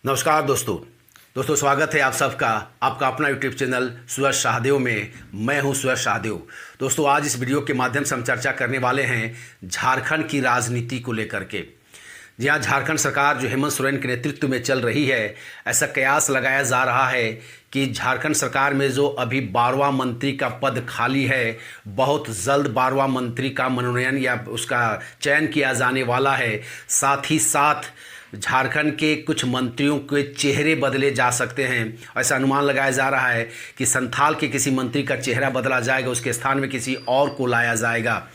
नमस्कार दोस्तों स्वागत है आप सबका आपका अपना यूट्यूब चैनल सूरज शाहदेव में। मैं हूं सूरज शाहदेव। दोस्तों आज इस वीडियो के माध्यम से हम चर्चा करने वाले हैं झारखंड की राजनीति को लेकर के। जी हाँ, झारखंड सरकार जो हेमंत सोरेन के नेतृत्व में चल रही है, ऐसा कयास लगाया जा रहा है कि झारखंड सरकार में जो अभी 12वां मंत्री का पद खाली है, बहुत जल्द 12वां मंत्री का मनोनयन या उसका चयन किया जाने वाला है। साथ ही साथ झारखंड के कुछ मंत्रियों के चेहरे बदले जा सकते हैं। ऐसा अनुमान लगाया जा रहा है कि संथाल के किसी मंत्री का चेहरा बदला जाएगा, उसके स्थान में किसी और को लाया जाएगा।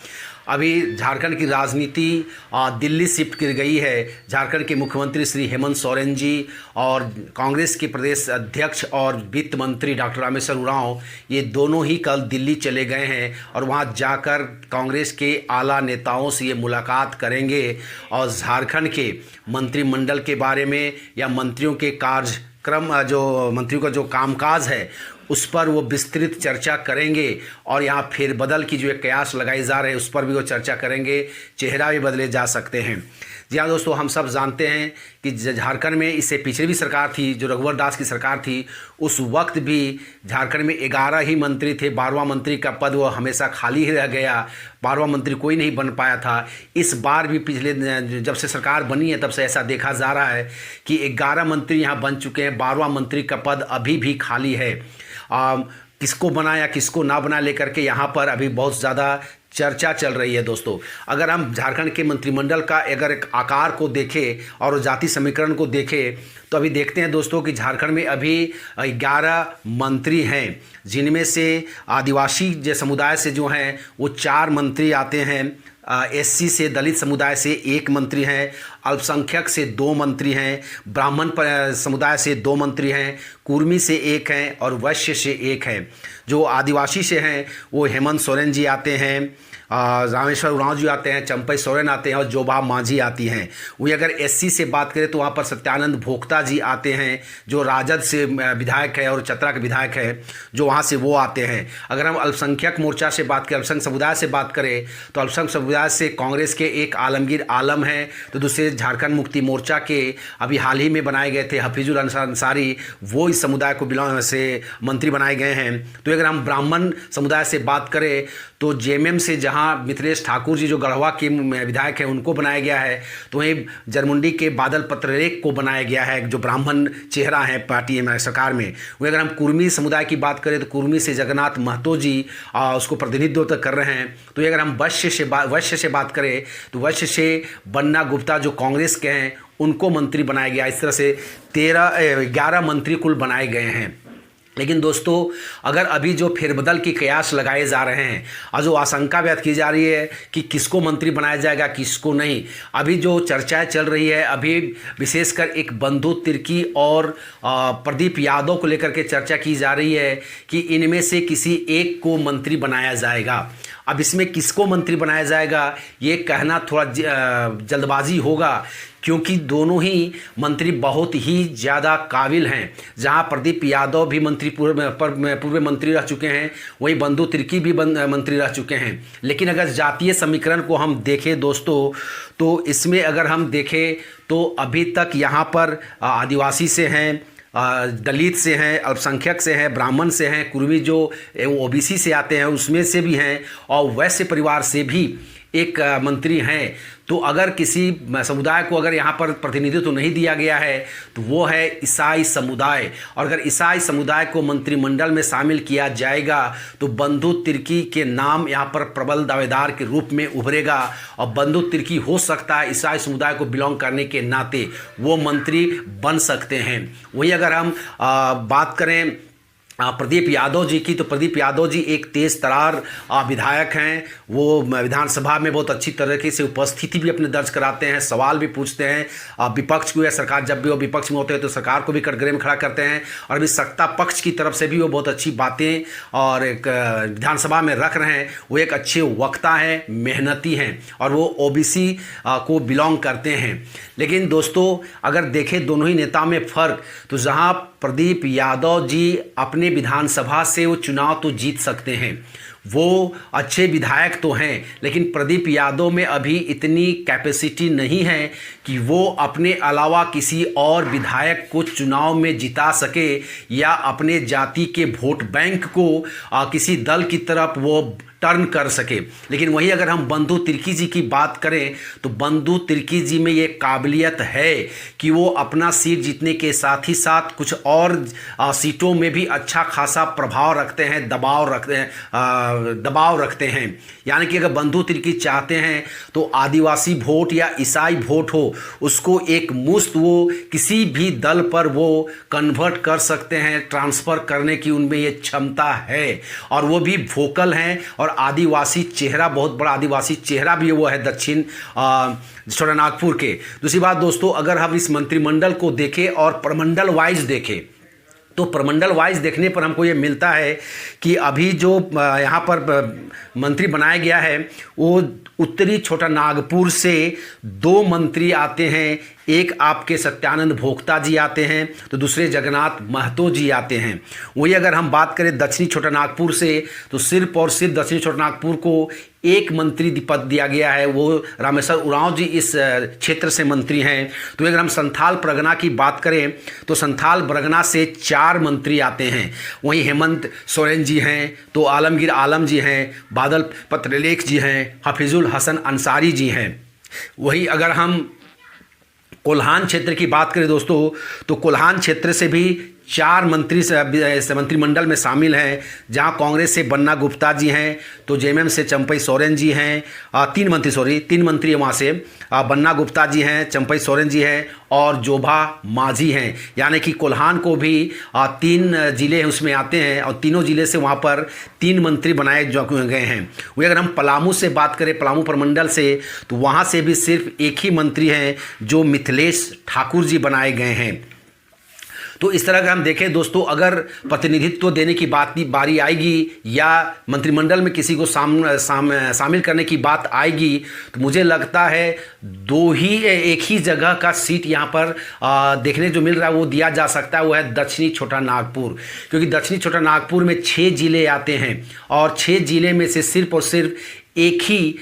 अभी झारखंड की राजनीति दिल्ली शिफ्ट कर गई है। झारखंड के मुख्यमंत्री श्री हेमंत सोरेन जी और कांग्रेस के प्रदेश अध्यक्ष और वित्त मंत्री डॉक्टर रामेश्वर उरांव, ये दोनों ही कल दिल्ली चले गए हैं और वहां जाकर कांग्रेस के आला नेताओं से ये मुलाकात करेंगे और झारखंड के मंत्रिमंडल के बारे में या मंत्रियों के कार्यक्रम, जो मंत्रियों का जो कामकाज है उस पर वो विस्तृत चर्चा करेंगे और यहाँ फेरबदल की जो एक कयास लगाई जा रहे हैं उस पर भी वो चर्चा करेंगे। चेहरा भी बदले जा सकते हैं। जी हाँ दोस्तों, हम सब जानते हैं कि झारखंड में इससे पिछले भी सरकार थी, जो रघुवर दास की सरकार थी, उस वक्त भी झारखंड में 11 ही मंत्री थे। 12वां मंत्री का पद वो हमेशा खाली ही रह गया। 12वां मंत्री कोई नहीं बन पाया था। इस बार भी पिछले जब से सरकार बनी है तब से ऐसा देखा जा रहा है कि 11 मंत्री यहाँ बन चुके हैं। 12वां मंत्री का पद अभी भी खाली है। किसको बनाया किसको ना बना लेकर के यहाँ पर अभी बहुत ज़्यादा चर्चा चल रही है। दोस्तों अगर हम झारखंड के मंत्रिमंडल का अगर एक आकार को देखें और जाति समीकरण को देखें तो अभी देखते हैं दोस्तों कि झारखंड में अभी 11 मंत्री हैं, जिनमें से आदिवासी जो समुदाय से जो हैं वो 4 मंत्री आते हैं, एससी से दलित समुदाय से 1 मंत्री हैं, अल्पसंख्यक से 2 मंत्री हैं, ब्राह्मण समुदाय से 2 मंत्री हैं, कुर्मी से 1 हैं और वैश्य से 1 हैं। जो आदिवासी से हैं वो हेमंत सोरेन जी आते हैं, रामेश्वर उरांव जी आते हैं, चंपई सोरेन आते हैं और जोबा मांझी आती हैं। वही अगर एससी से बात करें तो वहाँ पर सत्यानंद भोक्ता जी आते हैं, जो राजद से विधायक है और चतरा के विधायक है, जो वहाँ से वो आते हैं। अगर हम अल्पसंख्यक मोर्चा से बात करें, अल्पसंख्यक समुदाय से बात करें तो अल्पसंख्यक समुदाय से कांग्रेस के एक आलमगीर आलम हैं, तो दूसरे झारखंड मुक्ति मोर्चा के अभी हाल ही में बनाए गए थे हफीजुल अंसारी, वो इस समुदाय को बिलोंग से मंत्री बनाए गए हैं। तो अगर हम ब्राह्मण समुदाय से बात करें तो जेएमएम से जहां मिथिलेश ठाकुर जी जो गढ़वा के विधायक हैं उनको बनाया गया है, तो वहीं जरमुंडी के बादल पत्रलेख को बनाया गया है, जो ब्राह्मण चेहरा है पार्टी में सरकार में। वहीं अगर हम कुर्मी समुदाय की बात करें तो कुर्मी से जगन्नाथ महतो जी उसको प्रतिनिधित्व कर रहे हैं। तो अगर हम वैश्य से बात करें तो वैश्य से बन्ना गुप्ता जो कांग्रेस के हैं उनको मंत्री बनाया गया। इस तरह से 11 मंत्री कुल बनाए गए हैं। लेकिन दोस्तों अगर अभी जो फेरबदल की कयास लगाए जा रहे हैं और जो आशंका व्यक्त की जा रही है कि किसको मंत्री बनाया जाएगा किसको नहीं, अभी जो चर्चाएं चल रही है, अभी विशेषकर एक बंधु तिर्की और प्रदीप यादव को लेकर के चर्चा की जा रही है कि इनमें से किसी एक को मंत्री बनाया जाएगा। अब इसमें किसको मंत्री बनाया जाएगा ये कहना थोड़ा जल्दबाजी होगा, क्योंकि दोनों ही मंत्री बहुत ही ज़्यादा काबिल हैं। जहां प्रदीप यादव भी पूर्व मंत्री रह चुके हैं, वहीं बंधु तिर्की भी मंत्री रह चुके हैं। लेकिन अगर जातीय समीकरण को हम देखें दोस्तों, तो इसमें अगर हम देखें तो अभी तक यहाँ पर आदिवासी से हैं, दलित से हैं, अल्पसंख्यक से हैं, ब्राह्मण से हैं, कुर्मी जो ओबीसी से आते हैं उसमें से भी हैं और वैश्य परिवार से भी एक मंत्री हैं। तो अगर किसी समुदाय को अगर यहाँ पर प्रतिनिधित्व नहीं दिया गया है तो वो है ईसाई समुदाय। और अगर ईसाई समुदाय को मंत्रिमंडल में शामिल किया जाएगा तो बंधु तिर्की के नाम यहाँ पर प्रबल दावेदार के रूप में उभरेगा और बंधु तिर्की हो सकता है ईसाई समुदाय को बिलोंग करने के नाते वो मंत्री बन सकते हैं। वही अगर हम बात करें प्रदीप यादव जी की, तो प्रदीप यादव जी एक तेज तरार विधायक हैं। वो विधानसभा में बहुत अच्छी तरीके से उपस्थिति भी अपने दर्ज कराते हैं, सवाल भी पूछते हैं विपक्ष को या सरकार, जब भी वो विपक्ष में होते हैं तो सरकार को भी कटघरे में खड़ा करते हैं। और अभी सत्ता पक्ष की तरफ से भी वो बहुत अच्छी बातें और एक विधानसभा में रख रहे हैं। वो एक अच्छे वक्ता हैं, मेहनती हैं और वो ओबीसी को बिलोंग करते हैं। लेकिन दोस्तों अगर देखें दोनों ही नेता में फ़र्क, तो जहाँ प्रदीप यादव जी अपने अपने विधानसभा से वो चुनाव तो जीत सकते हैं, वो अच्छे विधायक तो हैं, लेकिन प्रदीप यादव में अभी इतनी कैपेसिटी नहीं है कि वो अपने अलावा किसी और विधायक को चुनाव में जिता सके या अपने जाति के वोट बैंक को किसी दल की तरफ वो टर्न कर सके। लेकिन वहीं अगर हम बंधु तिर्की जी की बात करें तो बंधु तिर्की जी में ये काबिलियत है कि वो अपना सीट जीतने के साथ ही साथ कुछ और सीटों में भी अच्छा खासा प्रभाव रखते हैं, दबाव रखते हैं। यानी कि अगर बंधु तिर्की चाहते हैं तो आदिवासी वोट या ईसाई वोट हो उसको एक मुश्त वो किसी भी दल पर वो कन्वर्ट कर सकते हैं, ट्रांसफ़र करने की उनमें ये क्षमता है और वो भी वोकल हैं। और आदिवासी चेहरा, बहुत बड़ा आदिवासी चेहरा भी वो है दक्षिण छोटानागपुर के। दूसरी बात दोस्तों, अगर हम इस मंत्रिमंडल को देखें और प्रमंडल वाइज देखें तो प्रमंडल वाइज देखने पर हमको ये मिलता है कि अभी जो यहाँ पर मंत्री बनाया गया है वो उत्तरी छोटानागपुर से 2 मंत्री आते हैं। एक आपके सत्यानंद भोक्ता जी आते हैं तो दूसरे जगन्नाथ महतो जी आते हैं। वही अगर हम बात करें दक्षिणी छोटानागपुर से तो सिर्फ और सिर्फ दक्षिणी छोटानागपुर को एक मंत्री पद दिया गया है, वो रामेश्वर उरांव जी इस क्षेत्र से मंत्री हैं। तो अगर हम संथाल परगना की बात करें तो संथाल परगना से 4 मंत्री आते हैं। वहीं हेमंत सोरेन जी हैं, तो आलमगीर आलम जी हैं, बादल पत्रलेख जी हैं, हफीजुल हसन अंसारी जी हैं। वहीं अगर हम कोल्हान क्षेत्र की बात करें दोस्तों तो कोल्हान क्षेत्र से भी 4 मंत्री मंत्रिमंडल में शामिल हैं, जहां कांग्रेस से बन्ना गुप्ता जी हैं, तो जेएमएम से चंपई सोरेन जी हैं, 3 मंत्री वहां से बन्ना गुप्ता जी हैं, चंपई सोरेन जी हैं और जोभा माझी हैं। यानी कि कोल्हान को भी 3 जिले उसमें आते हैं और तीनों जिले से वहां पर 3 मंत्री बनाए गए हैं। वही अगर हम पलामू से बात करें, पलामू प्रमंडल से, तो वहां से भी सिर्फ एक ही मंत्री हैं जो मिथिलेश ठाकुर जी बनाए गए हैं। तो इस तरह का हम देखें दोस्तों, अगर प्रतिनिधित्व देने की बारी आएगी या मंत्रिमंडल में किसी को शामिल करने की बात आएगी तो मुझे लगता है एक ही जगह का सीट यहाँ पर देखने जो मिल रहा है वो दिया जा सकता है, वो है दक्षिणी छोटानागपुर। क्योंकि दक्षिणी छोटानागपुर में 6 जिले आते हैं और 6 जिले में से सिर्फ और सिर्फ एक ही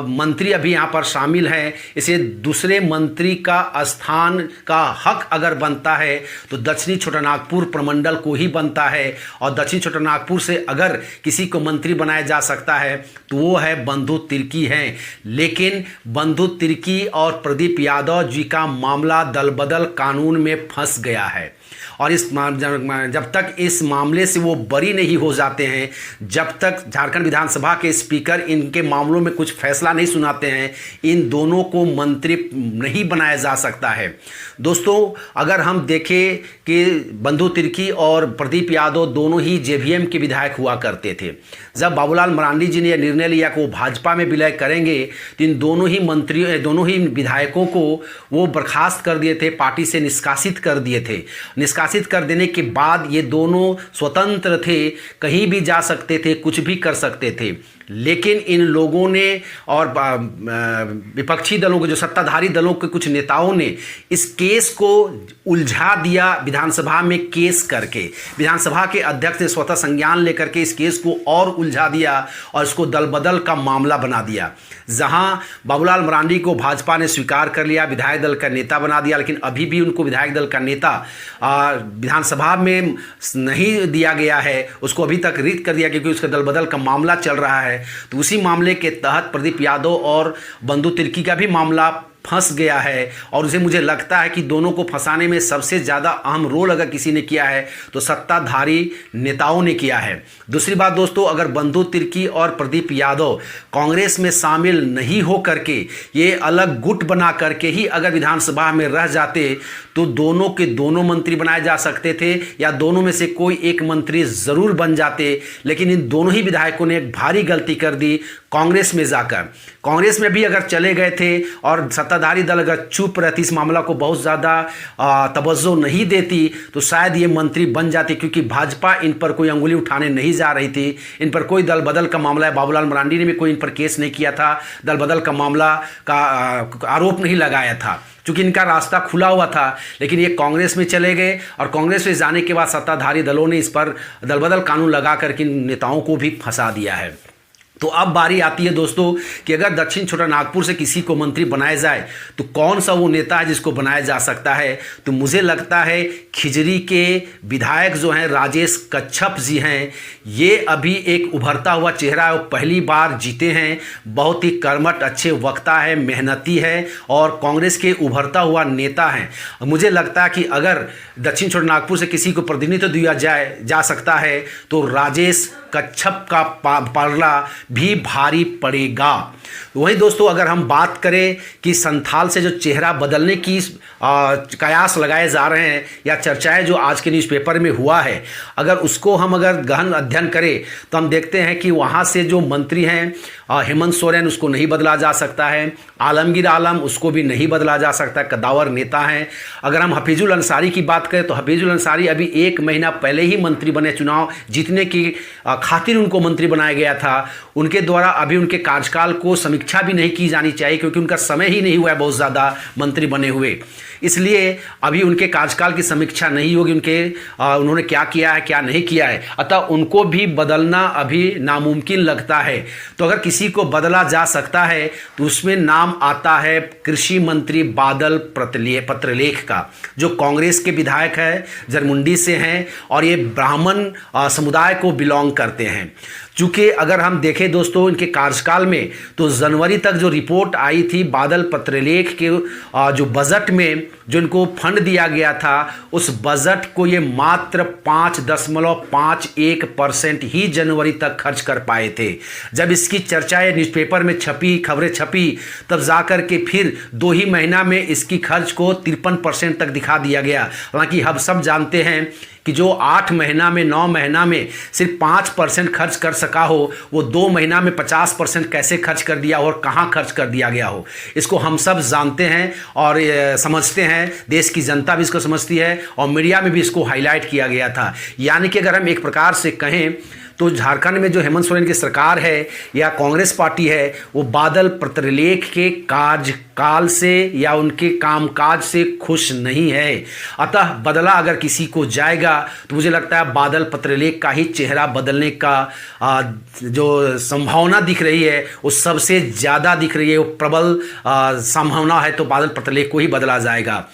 मंत्री अभी यहाँ पर शामिल हैं। इसे दूसरे मंत्री का स्थान का हक अगर बनता है तो दक्षिणी छोटानागपुर प्रमंडल को ही बनता है और दक्षिणी छोटानागपुर से अगर किसी को मंत्री बनाया जा सकता है तो वो है बंधु तिर्की हैं। लेकिन बंधु तिर्की और प्रदीप यादव जी का मामला दल बदल कानून में फंस गया है और जब तक इस मामले से वो बरी नहीं हो जाते हैं, जब तक झारखंड विधानसभा के स्पीकर इनके मामलों में कुछ फैसला नहीं सुनाते हैं, इन दोनों को मंत्री नहीं बनाया जा सकता है। दोस्तों अगर हम देखें कि बंधु तिर्की और प्रदीप यादव दोनों ही जेवीएम के विधायक हुआ करते थे, जब बाबूलाल मरांडी जी ने यह निर्णय लिया कि वो भाजपा में विलय करेंगे तो इन दोनों ही विधायकों को वो बर्खास्त कर दिए थे, पार्टी से निष्कासित कर दिए थे। निष्कासित कर देने के बाद ये दोनों स्वतंत्र थे, कहीं भी जा सकते थे, कुछ भी कर सकते थे। लेकिन इन लोगों ने और विपक्षी दलों के, जो सत्ताधारी दलों के कुछ नेताओं ने इस केस को उलझा दिया विधानसभा में केस करके। विधानसभा के अध्यक्ष ने स्वतः संज्ञान लेकर के इस केस को और उलझा दिया और इसको दल बदल का मामला बना दिया। जहां बाबूलाल मरांडी को भाजपा ने स्वीकार कर लिया, विधायक दल का नेता बना दिया, लेकिन अभी भी उनको विधायक दल का नेता विधानसभा में नहीं दिया गया है, उसको अभी तक रिक्त कर दिया क्योंकि उसका दल बदल का मामला चल रहा है। तो उसी मामले के तहत प्रदीप यादव और बंधु तिर्की का भी मामला फंस गया है और उसे मुझे लगता है कि दोनों को फंसाने में सबसे ज़्यादा अहम रोल अगर किसी ने किया है तो सत्ताधारी नेताओं ने किया है। दूसरी बात दोस्तों, अगर बंधु तिर्की और प्रदीप यादव कांग्रेस में शामिल नहीं हो करके ये अलग गुट बना करके ही अगर विधानसभा में रह जाते तो दोनों के दोनों मंत्री बनाए जा सकते थे या दोनों में से कोई एक मंत्री ज़रूर बन जाते। लेकिन इन दोनों ही विधायकों ने एक भारी गलती कर दी कांग्रेस में जाकर। कांग्रेस में भी अगर चले गए थे और सत्ताधारी दल अगर चुप रहती, इस मामला को बहुत ज़्यादा तवज्जो नहीं देती तो शायद ये मंत्री बन जाते, क्योंकि भाजपा इन पर कोई अंगुली उठाने नहीं जा रही थी। इन पर कोई दल बदल का मामला है, बाबूलाल मरांडी ने भी कोई इन पर केस नहीं किया था, दल बदल का मामला का आरोप नहीं लगाया था। चूँकि इनका रास्ता खुला हुआ था, लेकिन ये कांग्रेस में चले गए और कांग्रेस में जाने के बाद सत्ताधारी दलों ने इस पर दलबदल कानून लगा करके नेताओं को भी फंसा दिया है। तो अब बारी आती है दोस्तों कि अगर दक्षिण छोटा नागपुर से किसी को मंत्री बनाया जाए तो कौन सा वो नेता है जिसको बनाया जा सकता है। तो मुझे लगता है खिजरी के विधायक जो हैं राजेश कच्छप जी हैं, ये अभी एक उभरता हुआ चेहरा है, वो पहली बार जीते हैं, बहुत ही कर्मठ अच्छे वक्ता है, मेहनती है और कांग्रेस के उभरता हुआ नेता हैं। मुझे लगता है कि अगर दक्षिण छोटा नागपुर से किसी को प्रतिनिधित्व दिया जा सकता है तो राजेश कच्छप का पलड़ा भी भारी पड़ेगा। वहीं दोस्तों अगर हम बात करें कि संथाल से जो चेहरा बदलने की कयास लगाए जा रहे हैं या चर्चाएं जो आज के न्यूज़पेपर में हुआ है, अगर उसको हम गहन अध्ययन करें तो हम देखते हैं कि वहाँ से जो मंत्री हैं हेमंत सोरेन, उसको नहीं बदला जा सकता है, आलमगीर आलम उसको भी नहीं बदला जा सकता, कद्दावर नेता हैं। अगर हम हफीजुल अंसारी की बात करें तो हफीजुल अंसारी अभी 1 महीना पहले ही मंत्री बने, चुनाव जीतने की खातिर उनको मंत्री बनाया गया था। उनके द्वारा अभी उनके कार्यकाल को समीक्षा भी नहीं की जानी चाहिए क्योंकि उनका समय ही नहीं हुआ है बहुत ज़्यादा मंत्री बने हुए, इसलिए अभी उनके कार्यकाल की समीक्षा नहीं होगी, उन्होंने क्या किया है क्या नहीं किया है, अतः उनको भी बदलना अभी नामुमकिन लगता है। तो अगर किसी को बदला जा सकता है तो उसमें नाम आता है कृषि मंत्री बादल पत्रलेख का, जो कांग्रेस के विधायक है, जरमुंडी से हैं और ये ब्राह्मण समुदाय को बिलोंग करते हैं। चूँकि अगर हम देखें दोस्तों इनके कार्यकाल में तो जनवरी तक जो रिपोर्ट आई थी बादल पत्रलेख के जो बजट में जो इनको फंड दिया गया था, उस बजट को ये मात्र 5.51% ही जनवरी तक खर्च कर पाए थे। जब इसकी चर्चाएं न्यूज़पेपर में छपी, खबरें छपी, तब जाकर के फिर 2 ही महीना में इसकी खर्च को 53% तक दिखा दिया गया। हालांकि हम सब जानते हैं कि जो 8 महीना में 9 महीना में सिर्फ 5% खर्च कर सका हो, वो 2 महीना में 50% कैसे खर्च कर दिया हो और कहाँ खर्च कर दिया गया हो, इसको हम सब जानते हैं और समझते हैं। देश की जनता भी इसको समझती है और मीडिया में भी इसको हाईलाइट किया गया था। यानी कि अगर हम एक प्रकार से कहें तो झारखंड में जो हेमंत सोरेन की सरकार है या कांग्रेस पार्टी है, वो बादल पत्रलेख के कार्यकाल से या उनके कामकाज से खुश नहीं है। अतः बदला अगर किसी को जाएगा तो मुझे लगता है बादल पत्रलेख का ही चेहरा बदलने का जो संभावना दिख रही है वो सबसे ज़्यादा दिख रही है, वो प्रबल संभावना है, तो बादल पत्रलेख को ही बदला जाएगा।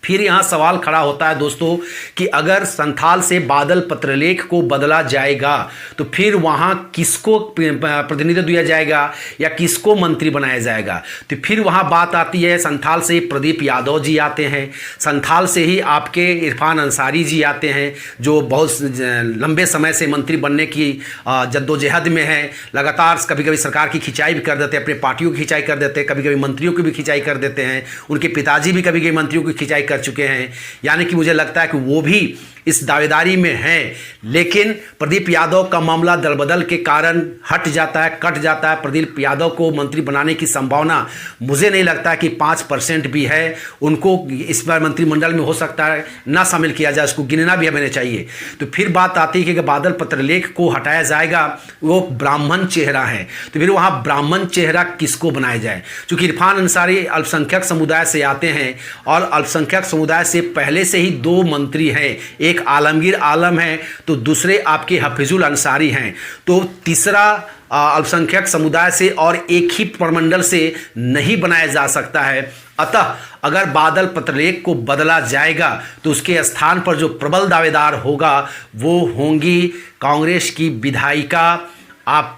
फिर यहाँ सवाल खड़ा होता है दोस्तों कि अगर संथाल से बादल पत्रलेख को बदला जाएगा तो फिर वहाँ किसको प्रतिनिधित्व दिया जाएगा या किसको मंत्री बनाया जाएगा। तो फिर वहाँ बात आती है, संथाल से प्रदीप यादव जी आते हैं, संथाल से ही आपके इरफान अंसारी जी आते हैं जो बहुत लंबे समय से मंत्री बनने की जद्दोजहद में हैं, लगातार कभी कभी सरकार की खिंचाई भी कर देते हैं, अपने पार्टियों की खिंचाई कर देते हैं, कभी कभी मंत्रियों की भी खिंचाई कर देते हैं, उनके पिताजी भी कभी कभी मंत्रियों की खिंचाई कर चुके हैं। यानी कि मुझे लगता है कि वो भी इस दावेदारी में हैं। लेकिन प्रदीप यादव का मामला दलबदल के कारण हट जाता है, कट जाता है। प्रदीप यादव को मंत्री बनाने की संभावना मुझे नहीं लगता कि 5% भी है। उनको इस बार मंत्रिमंडल में हो सकता है ना शामिल किया जाए, उसको गिनना भी हमें चाहिए। तो फिर बात आती है कि बादल पत्रलेख को हटाया जाएगा, वो ब्राह्मण चेहरा है, तो फिर वहाँ ब्राह्मण चेहरा किसको बनाया जाए। चूँकि इरफान अंसारी अल्पसंख्यक समुदाय से आते हैं और अल्पसंख्यक समुदाय से पहले से ही 2 मंत्री हैं, एक आलमगीर आलम है तो दूसरे आपके हफीजुल अंसारी हैं। तो तीसरा अल्पसंख्यक समुदाय से और एक ही प्रमंडल से नहीं बनाया जा सकता है। अतः अगर बादल पत्रलेख को बदला जाएगा तो उसके स्थान पर जो प्रबल दावेदार होगा वो होंगी कांग्रेस की विधायिका आप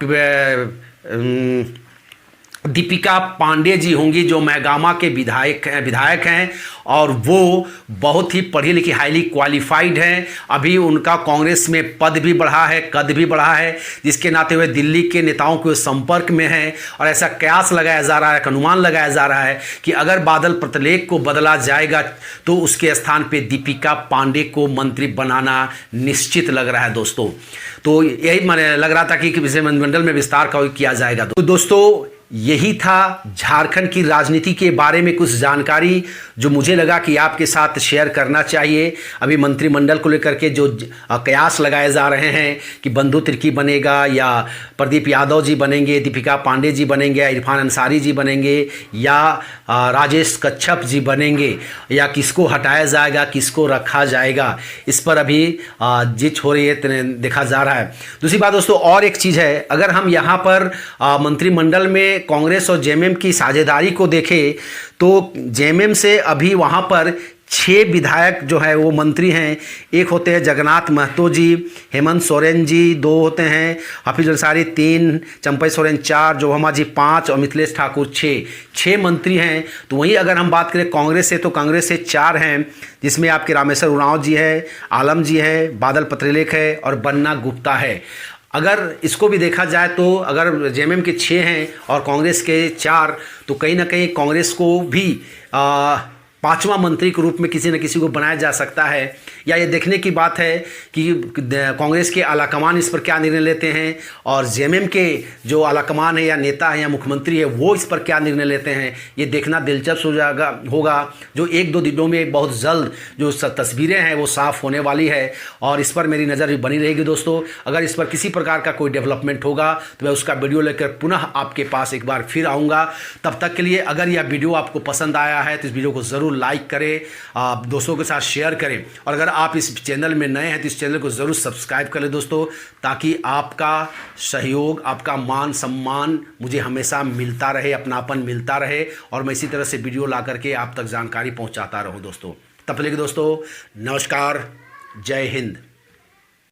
दीपिका पांडे जी होंगी, जो महगामा के विधायक हैं और वो बहुत ही पढ़ी लिखी हाईली क्वालिफाइड हैं। अभी उनका कांग्रेस में पद भी बढ़ा है, कद भी बढ़ा है, जिसके नाते हुए दिल्ली के नेताओं के संपर्क में हैं और ऐसा कयास लगाया जा रहा है, अनुमान लगाया जा रहा है कि अगर बादल पत्रलेख को बदला जाएगा तो उसके स्थान पे दीपिका पांडे को मंत्री बनाना निश्चित लग रहा है दोस्तों। तो यही मैंने लग रहा था कि विधानमंडल में विस्तार किया जाएगा। तो दोस्तों यही था झारखंड की राजनीति के बारे में कुछ जानकारी जो मुझे लगा कि आपके साथ शेयर करना चाहिए। अभी मंत्रिमंडल को लेकर के जो कयास लगाए जा रहे हैं कि बंधु तिर्की बनेगा या प्रदीप यादव जी बनेंगे, दीपिका पांडे जी बनेंगे, इरफान अंसारी जी बनेंगे या राजेश कच्छप जी बनेंगे या किसको हटाया जाएगा, किसको रखा जाएगा, इस पर अभी जिच हो रही है, देखा जा रहा है। दूसरी बात दोस्तों और एक चीज़ है, अगर हम यहाँ पर मंत्रिमंडल में कांग्रेस और जेएमएम की साझेदारी को देखें तो जेएमएम से अभी वहाँ पर 6 विधायक जो है वो मंत्री हैं। एक होते हैं जगन्नाथ महतो जी, हेमंत सोरेन जी 2 होते हैं, हाफिज अंसारी 3, चंपई सोरेन 4, जोहमा जी 5 और मिथिलेश ठाकुर 6 मंत्री हैं। तो वहीं अगर हम बात करें कांग्रेस से तो कांग्रेस से 4 हैं, जिसमें आपके रामेश्वर उरांव जी है, आलम जी है, बादल पत्रलेख है और बन्ना गुप्ता है। अगर इसको भी देखा जाए तो अगर जेएमएम के 6 हैं और कांग्रेस के 4, तो कहीं ना कहीं कांग्रेस को भी 5वां मंत्री के रूप में किसी न किसी को बनाया जा सकता है। या ये देखने की बात है कि कांग्रेस के आलाकमान इस पर क्या निर्णय लेते हैं और जेएमएम के जो आलाकमान है या नेता है या मुख्यमंत्री है वो इस पर क्या निर्णय लेते हैं, ये देखना दिलचस्प होगा। जो 1-2 दिनों में बहुत जल्द जो तस्वीरें हैं वो साफ़ होने वाली है और इस पर मेरी नज़र भी बनी रहेगी दोस्तों। अगर इस पर किसी प्रकार का कोई डेवलपमेंट होगा तो मैं उसका वीडियो लेकर पुनः आपके पास एक बार फिर आऊँगा। तब तक के लिए अगर यह वीडियो आपको पसंद आया है तो इस वीडियो को ज़रूर लाइक करें, दोस्तों के साथ शेयर करें और अगर आप इस चैनल में नए हैं तो इस चैनल को ज़रूर सब्सक्राइब कर लें दोस्तों, ताकि आपका सहयोग, आपका मान सम्मान मुझे हमेशा मिलता रहे, अपनापन मिलता रहे और मैं इसी तरह से वीडियो ला करके आप तक जानकारी पहुंचाता रहूं दोस्तों। तब तक के दोस्तों नमस्कार, जय हिंद।